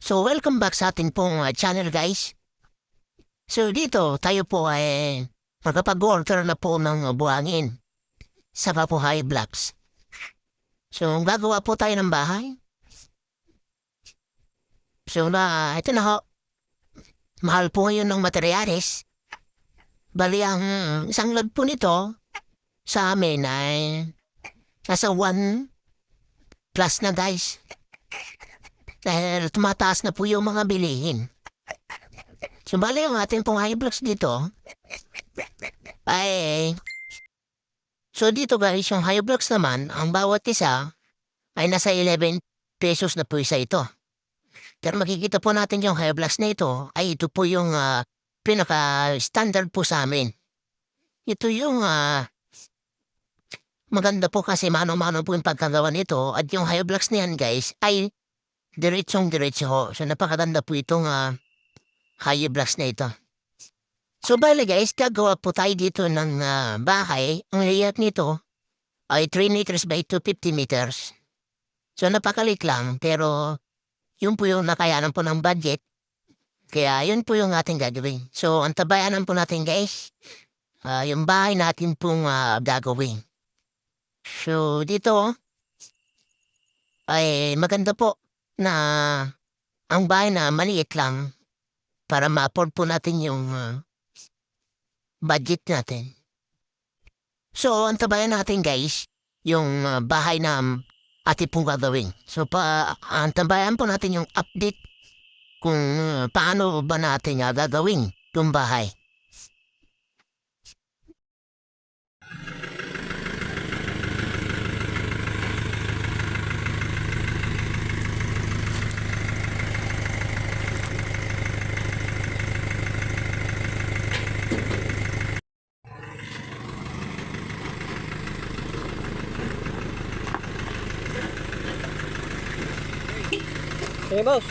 So, welcome back sa ating pong channel, guys. So, dito tayo po ay magkapag-order na po ng buhangin sa Papuhay Blocks. So, gagawa po tayo ng bahay. So, ito na ho. Mahal po ngayon ng materyales. Bali, ang isang load po nito sa amin ay nasa 1 plus na, guys. Dahil tumataas na po yung mga bilihin. So, bali ang ating pong high blocks dito ay... So, dito guys, yung high blocks naman, ang bawat isa ay nasa 11 pesos na po isa ito. Pero makikita po natin yung high blocks na ito ay ito po yung pinaka-standard po sa amin. Ito yung maganda po kasi mano-mano po yung pagkagawa nito at yung high blocks na yan guys ay diretsong-diretso ho. So, napakaganda po itong high blocks na ito. So, bale guys, gagawa po tayo dito ng bahay. Ang layout nito ay 3 meters by 250 meters. So, napakaliit lang, pero yun po yung nakayanan po ng budget. Kaya yun po yung ating gagawin. So, ang tabayanan po natin guys, yung bahay natin pong gagawin. So, dito ay maganda po na ang bahay na maliit lang para ma-afford po natin yung budget natin. So, ang tabayan natin guys, yung bahay na ating pong gagawin. So, ang tabayan po natin yung update kung paano ba natin gagawin yung bahay. Sige, boss.